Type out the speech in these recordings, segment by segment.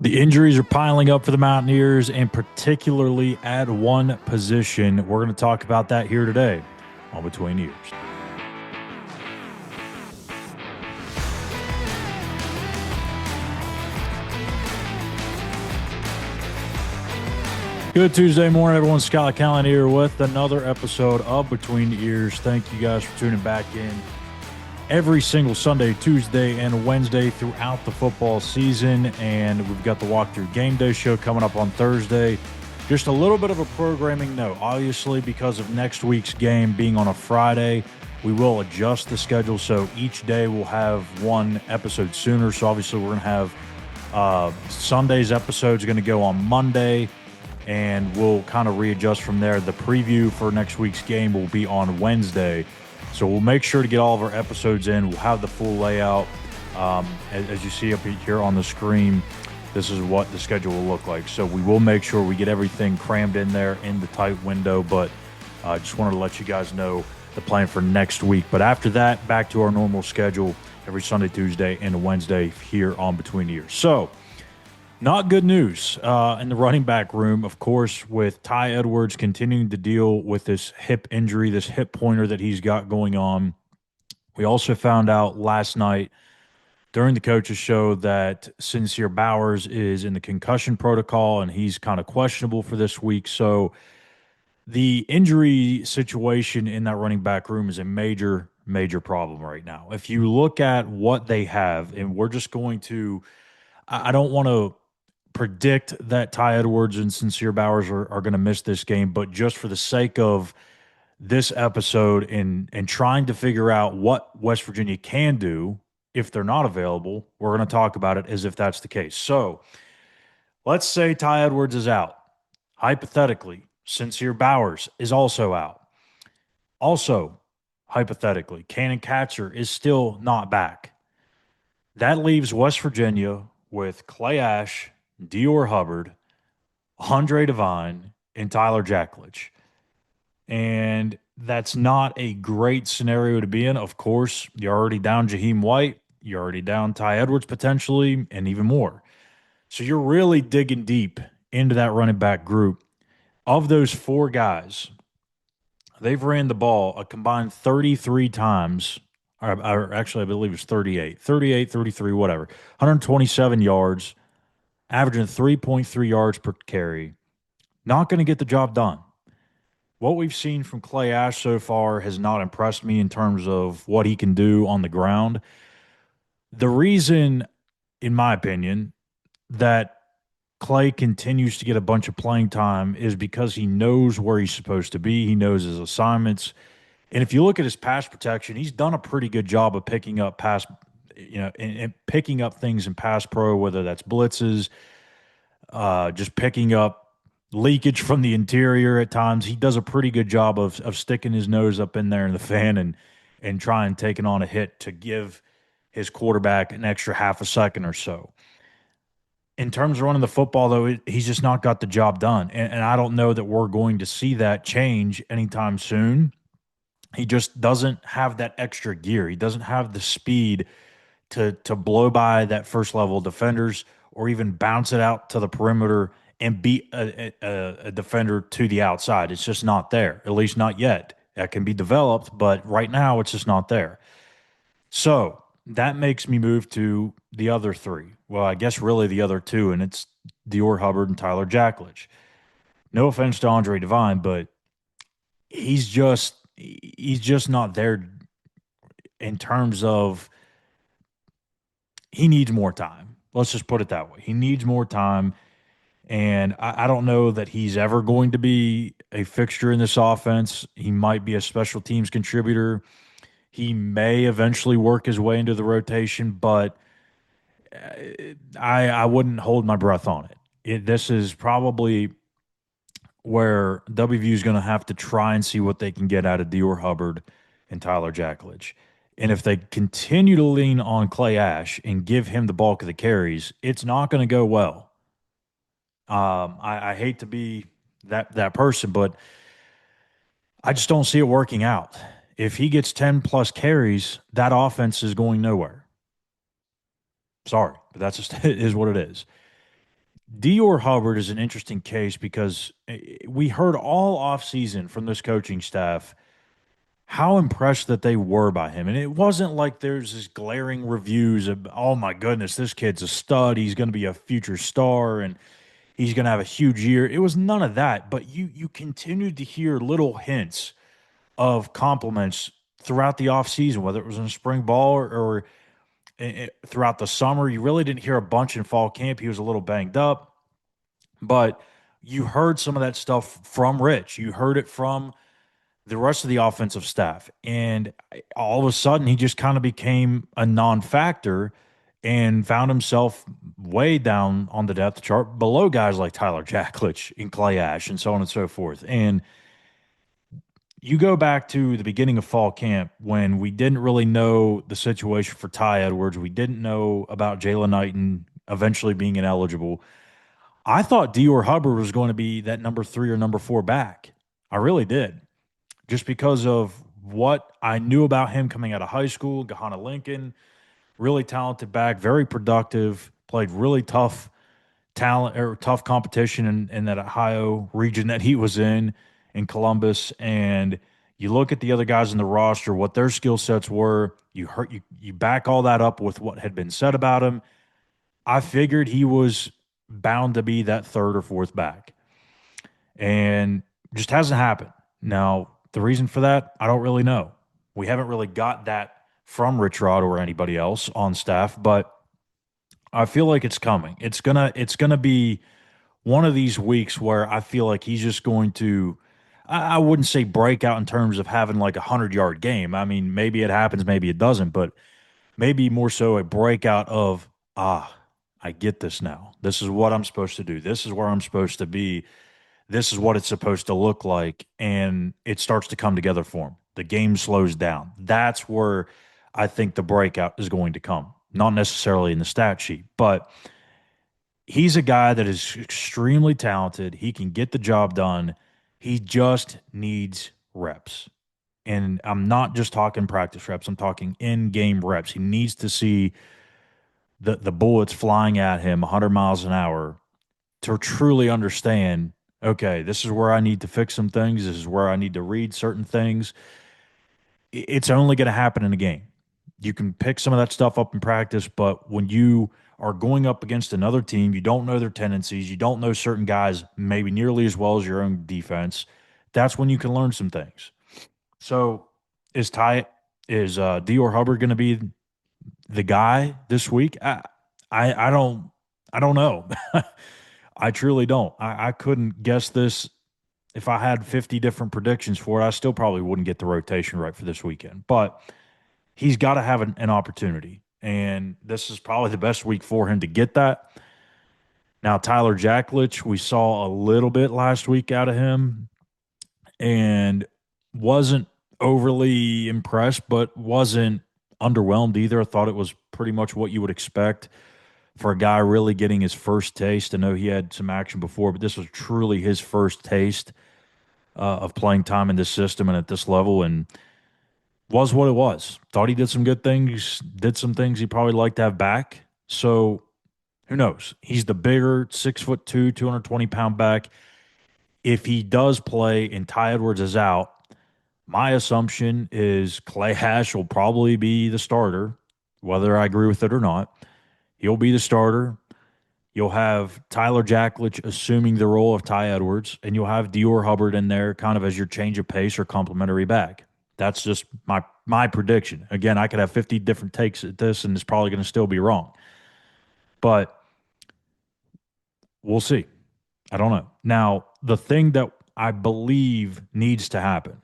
The injuries are piling up for the Mountaineers, and particularly at one position. We're going to talk about that here today on Between Eers. Good Tuesday morning, everyone. Schuyler Callihan here with another episode of Between Eers. Thank you guys for tuning back in every single Sunday, Tuesday, and Wednesday throughout the football season. And we've got the Walk Thru GameDay Show coming up on Thursday. Just a little bit of a programming note. Obviously, because of next week's game being on a Friday, we will adjust the schedule. So each day we'll have one episode sooner. So obviously we're going to have Sunday's episode is going to go on Monday, and we'll kind of readjust from there. The preview for next week's game will be on Wednesday. So we'll make sure to get all of our episodes in. We'll have the full layout. As you see up here on the screen, this is what the schedule will look like. So we will make sure we get everything crammed in there in the tight window. But I just wanted to let you guys know the plan for next week. But after that, back to our normal schedule every Sunday, Tuesday, and Wednesday here on Between Eers. So not good news in the running back room, of course, with Tye Edwards continuing to deal with this hip injury, this hip pointer that he's got going on. We also found out last night during the coaches show that Cyncir Bowers is in the concussion protocol, and he's kind of questionable for this week. So the injury situation in that running back room is a major, major problem right now. If you look at what they have, and we're just going to – I don't want to predict that Tye Edwards and Cyncir Bowers are going to miss this game, but just for the sake of this episode and trying to figure out what West Virginia can do if they're not available, we're going to talk about it as if that's the case. So let's say Tye Edwards is out. Hypothetically, Cyncir Bowers is also out. Also, hypothetically, Cannon Catcher is still not back. That leaves West Virginia with Clay Ash, Dior Hubbard, Andre Devine, and Tyler Jackledge. And that's not a great scenario to be in. Of course, you're already down Jaheim White. You're already down Tye Edwards potentially, and even more. So you're really digging deep into that running back group. Of those four guys, they've ran the ball a combined 33 times. Or actually, I believe it's 38. 38, 33, whatever. 127 yards, averaging 3.3 yards per carry. Not going to get the job done. What we've seen from Clay Ash so far has not impressed me in terms of what he can do on the ground. The reason, in my opinion, that Clay continues to get a bunch of playing time is because he knows where he's supposed to be. He knows his assignments. And if you look at his pass protection, he's done a pretty good job of picking up pass, and picking up things in pass pro, whether that's blitzes, just picking up leakage from the interior at times. He does a pretty good job of sticking his nose up in there in the fan and trying taking on a hit to give his quarterback an extra half a second or so. In terms of running the football, though, he's just not got the job done. And I don't know that we're going to see that change anytime soon. He just doesn't have that extra gear. He doesn't have the speed to blow by that first level defenders or even bounce it out to the perimeter and beat a defender to the outside. It's just not there, at least not yet. That can be developed, but right now it's just not there. So that makes me move to the other three. Well, I guess really the other two, and it's Dior Hubbard and Tyler Jackledge. No offense to Andre Devine, but he's just not there in terms of he needs more time. Let's just put it that way. He needs more time, and I don't know that he's ever going to be a fixture in this offense. He might be a special teams contributor. He may eventually work his way into the rotation, but I wouldn't hold my breath on it. This is probably where WVU is going to have to try and see what they can get out of Dior Hubbard and Tyler Jackledge. And if they continue to lean on Clay Ash and give him the bulk of the carries, it's not going to go well. I hate to be that person, but I just don't see it working out. If he gets 10-plus carries, that offense is going nowhere. Sorry, but that's just is what it is. Dior Hubbard is an interesting case because we heard all offseason from this coaching staff how impressed that they were by him. And it wasn't like there's this glaring reviews of, oh my goodness, this kid's a stud. He's going to be a future star and he's going to have a huge year. It was none of that. But you continued to hear little hints of compliments throughout the offseason, whether it was in spring ball or throughout the summer. You really didn't hear a bunch in fall camp. He was a little banged up, but you heard some of that stuff from Rich. You heard it from the rest of the offensive staff. And all of a sudden, he just kind of became a non factor and found himself way down on the depth chart below guys like Tyler Jacklich and Clay Ash and so on and so forth. And you go back to the beginning of fall camp when we didn't really know the situation for Tye Edwards. We didn't know about Jalen Knighton eventually being ineligible. I thought Dior Hubbard was going to be that number 3 or number 4 back. I really did, just because of what I knew about him coming out of high school. Gahana Lincoln, really talented back, very productive, played really tough talent or tough competition in that Ohio region that he was in Columbus. And you look at the other guys in the roster, what their skill sets were. You back all that up with what had been said about him. I figured he was bound to be that 3rd or 4th back, and just hasn't happened. Now, the reason for that, I don't really know. We haven't really got that from Rich Rod or anybody else on staff, but I feel like it's coming. It's gonna be one of these weeks where I feel like he's just going to. I wouldn't say break out in terms of having like 100-yard game. I mean, maybe it happens, maybe it doesn't, but maybe more so a breakout of I get this now. This is what I'm supposed to do. This is where I'm supposed to be. This is what it's supposed to look like, and it starts to come together for him. The game slows down. That's where I think the breakout is going to come. Not necessarily in the stat sheet, but he's a guy that is extremely talented. He can get the job done. He just needs reps. And I'm not just talking practice reps, I'm talking in-game reps. He needs to see the bullets flying at him 100 miles an hour to truly understand, okay, this is where I need to fix some things. This is where I need to read certain things. It's only going to happen in a game. You can pick some of that stuff up in practice, but when you are going up against another team, you don't know their tendencies, you don't know certain guys maybe nearly as well as your own defense. That's when you can learn some things. So is Dior Hubbard going to be the guy this week? I don't know. I truly don't. I couldn't guess this. If I had 50 different predictions for it, I still probably wouldn't get the rotation right for this weekend. But he's got to have an opportunity. And this is probably the best week for him to get that. Now, Tyler Jacklich, we saw a little bit last week out of him and wasn't overly impressed, but wasn't underwhelmed either. I thought it was pretty much what you would expect for a guy really getting his first taste. I know he had some action before, but this was truly his first taste of playing time in this system and at this level, and was what it was. Thought he did some good things, did some things he probably like to have back. So who knows? He's the bigger 6'2", 220-pound back. If he does play and Tye Edwards is out, my assumption is Clay Ash will probably be the starter, whether I agree with it or not. He'll be the starter. You'll have Tyler Jacklich assuming the role of Tye Edwards, and you'll have Dior Hubbard in there kind of as your change of pace or complementary back. That's just my prediction. Again, I could have 50 different takes at this, and it's probably going to still be wrong. But we'll see. I don't know. Now, the thing that I believe needs to happen,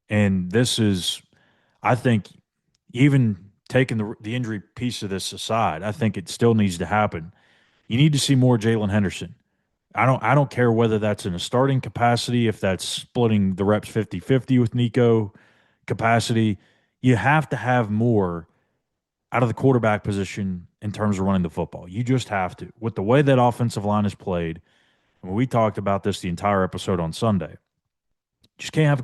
and this is, I think, even taking the injury piece of this aside, I think it still needs to happen. You need to see more Jalen Henderson. I don't care whether that's in a starting capacity, if that's splitting the reps 50-50 with Nico capacity. You have to have more out of the quarterback position in terms of running the football. You just have to. With the way that offensive line is played, and we talked about this the entire episode on Sunday, just can't have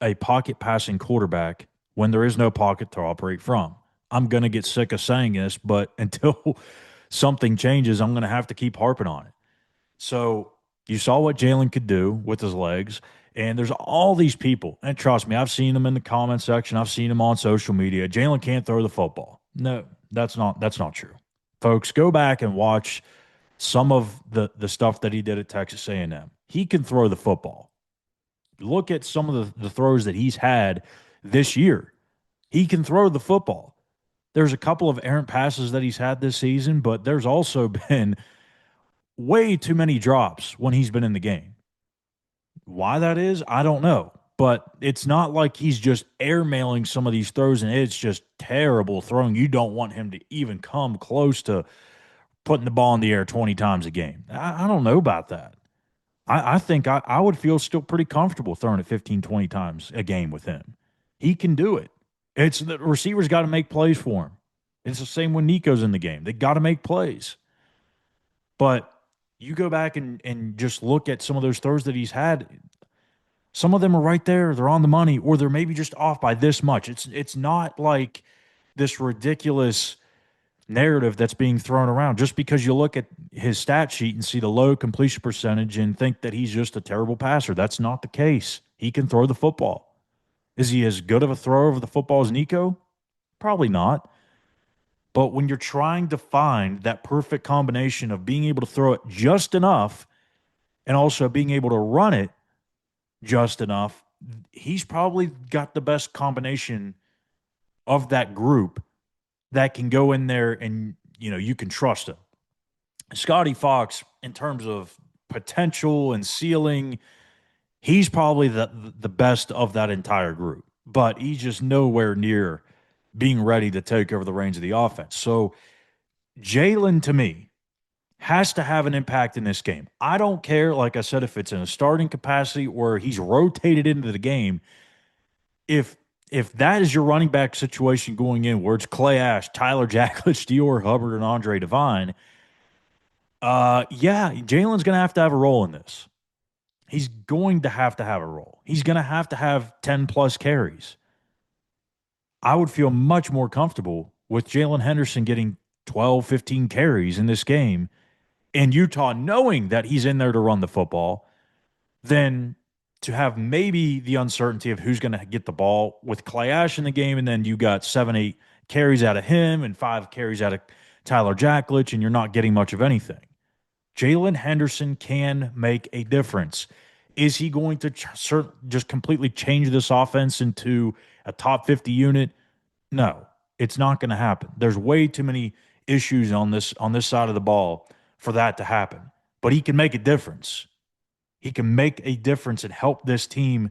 a pocket passing quarterback when there is no pocket to operate from. I'm going to get sick of saying this, but until something changes, I'm going to have to keep harping on it. So you saw what Jalen could do with his legs. And there's all these people. And trust me, I've seen them in the comment section. I've seen them on social media. Jalen can't throw the football. No, that's not true. Folks, go back and watch some of the stuff that he did at Texas A&M. He can throw the football. Look at some of the throws that he's had this year. He can throw the football. There's a couple of errant passes that he's had this season, but there's also been way too many drops when he's been in the game. Why that is, I don't know. But it's not like he's just airmailing some of these throws and it's just terrible throwing. You don't want him to even come close to putting the ball in the air 20 times a game. I don't know about that. I think I would feel still pretty comfortable throwing it 15, 20 times a game with him. He can do it. It's the receivers got to make plays for him. It's the same when Nico's in the game. They got to make plays. But you go back and just look at some of those throws that he's had. Some of them are right there. They're on the money, or they're maybe just off by this much. It's not like this ridiculous narrative that's being thrown around just because you look at his stat sheet and see the low completion percentage and think that he's just a terrible passer. That's not the case. He can throw the football. Is he as good of a thrower of the football as Nico? Probably not. But when you're trying to find that perfect combination of being able to throw it just enough and also being able to run it just enough, he's probably got the best combination of that group that can go in there and, you can trust him. Scotty Fox, in terms of potential and ceiling, he's probably the best of that entire group, but he's just nowhere near being ready to take over the reins of the offense. So Jalen, to me, has to have an impact in this game. I don't care, like I said, if it's in a starting capacity or he's rotated into the game. If that is your running back situation going in, where it's Clay Ash, Tyler Jackledge, Dior Hubbard, and Andre Devine, yeah, Jalen's going to have a role in this. He's going to have a role. He's going to have 10 plus carries. I would feel much more comfortable with Jalen Henderson getting 12, 15 carries in this game and Utah knowing that he's in there to run the football than to have maybe the uncertainty of who's going to get the ball with Clay Ash in the game, and then you got 7, 8 carries out of him and 5 carries out of Tyler Jackledge, and you're not getting much of anything. Jalen Henderson can make a difference. Is he going to just completely change this offense into a top 50 unit? No, it's not going to happen. There's way too many issues on this side of the ball for that to happen. But he can make a difference. He can make a difference and help this team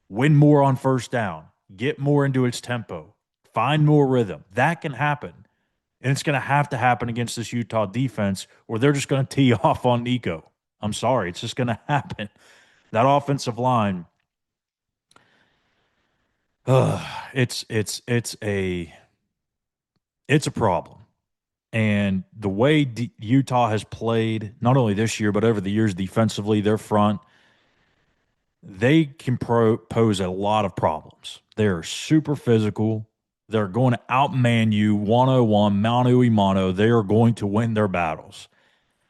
win more on first down, get more into its tempo, find more rhythm. That can happen. And it's going to happen against this Utah defense, or they're just going to tee off on Nico. I'm sorry. It's just going to happen. That offensive line, it's a problem. And the way Utah has played, not only this year, but over the years defensively, their front, they can pose a lot of problems. They're super physical. They're going to outman you 101, mano a mano. They are going to win their battles.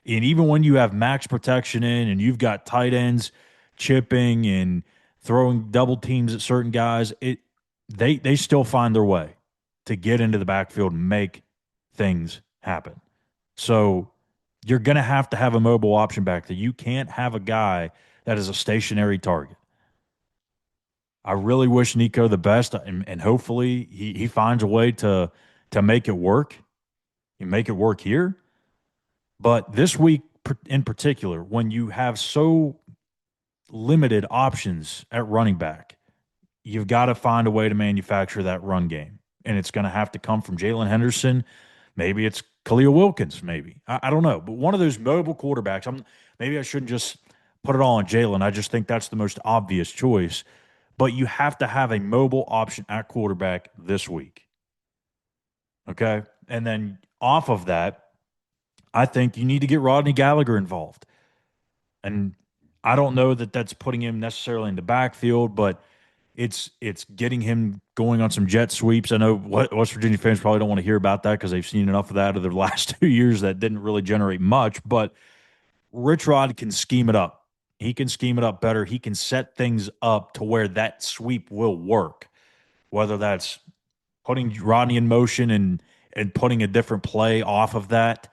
And even when you have max protection in and you've got tight ends chipping and throwing double teams at certain guys, they still find their way to get into the backfield and make things happen. So you're going to have a mobile option back there. You can't have a guy that is a stationary target. I really wish Nico the best, and hopefully he finds a way to make it work. You make it work here. But this week in particular, when you have so limited options at running back, you've got to find a way to manufacture that run game. And it's going to have to come from Jalen Henderson. Maybe it's Khalil Wilkins, maybe. I don't know. But one of those mobile quarterbacks, maybe I shouldn't just put it all on Jalen. I just think that's the most obvious choice. But you have to have a mobile option at quarterback this week. Okay? And then off of that, I think you need to get Rodney Gallagher involved. And I don't know that that's putting him necessarily in the backfield, but it's getting him going on some jet sweeps. I know West Virginia fans probably don't want to hear about that because they've seen enough of that over the last 2 years that didn't really generate much. But Rich Rod can scheme it up. He can scheme it up better. He can set things up to where that sweep will work, whether that's putting Rodney in motion and putting a different play off of that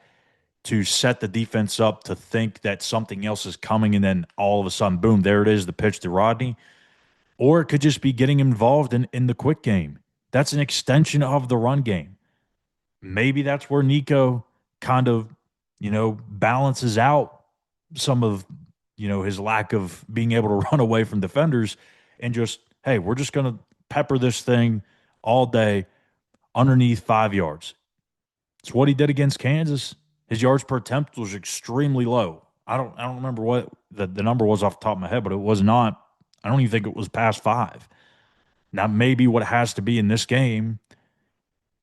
to set the defense up to think that something else is coming, and then all of a sudden, boom, there it is, the pitch to Rodney. Or it could just be getting involved in the quick game. That's an extension of the run game. Maybe that's where Nico kind of, balances out some of, his lack of being able to run away from defenders and just, hey, we're just going to pepper this thing all day underneath 5 yards. It's what he did against Kansas. His yards per attempt was extremely low. I don't remember what the number was off the top of my head, but it was not. I don't even think it was past 5. Now, maybe what it has to be in this game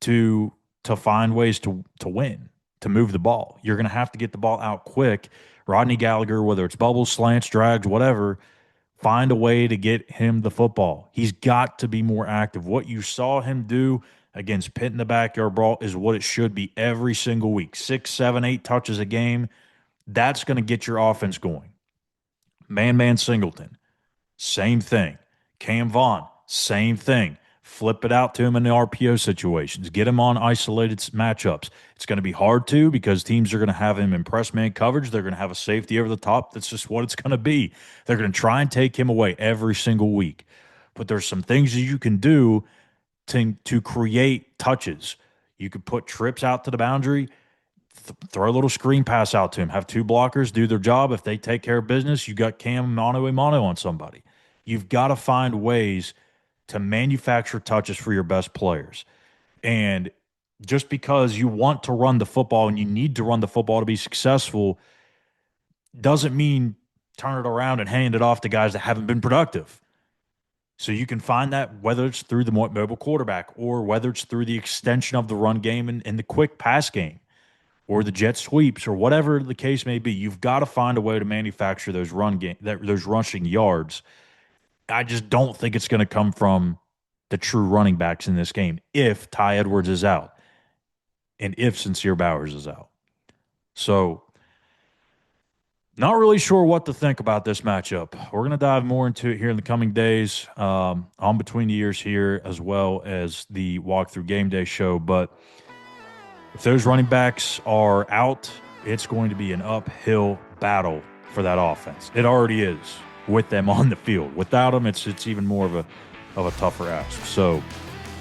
to find ways to win, to move the ball. You're going to have to get the ball out quick. Rodney Gallagher, whether it's bubbles, slants, drags, whatever, find a way to get him the football. He's got to be more active. What you saw him do against Pitt in the backyard brawl is what it should be every single week. 6, 7, 8 touches a game. That's going to get your offense going. Man Singleton, same thing. Cam Vaughn, same thing. Flip it out to him in the RPO situations. Get him on isolated matchups. It's going to be hard to because teams are going to have him in press man coverage. They're going to have a safety over the top. That's just what it's going to be. They're going to try and take him away every single week. But there's some things that you can do to create touches. You could put trips out to the boundary, throw a little screen pass out to him, have 2 blockers do their job. If they take care of business, you got Cam mano-a-mano on somebody. You've got to find ways to manufacture touches for your best players. And just because you want to run the football and you need to run the football to be successful doesn't mean turn it around and hand it off to guys that haven't been productive. So you can find that whether it's through the mobile quarterback or whether it's through the extension of the run game and the quick pass game or the jet sweeps or whatever the case may be. You've got to find a way to manufacture those those rushing yards. I just don't think it's going to come from the true running backs in this game if Tye Edwards is out and if Cyncir Bowers is out. So not really sure what to think about this matchup. We're going to dive more into it here in the coming days on Between the Ears here as well as the Walk Thru GameDay Show. But if those running backs are out, it's going to be an uphill battle for that offense. It already is with them on the field. Without them, it's even more of a tougher ask. So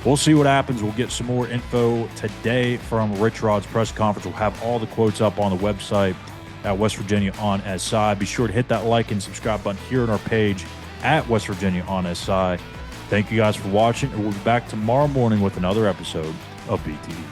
we'll see what happens. We'll get some more info today from Rich Rod's press conference. We'll have all the quotes up on the website at West Virginia on SI. Be sure to hit that like and subscribe button here on our page at West Virginia on SI. Thank you guys for watching, and we'll be back tomorrow morning with another episode of BTE.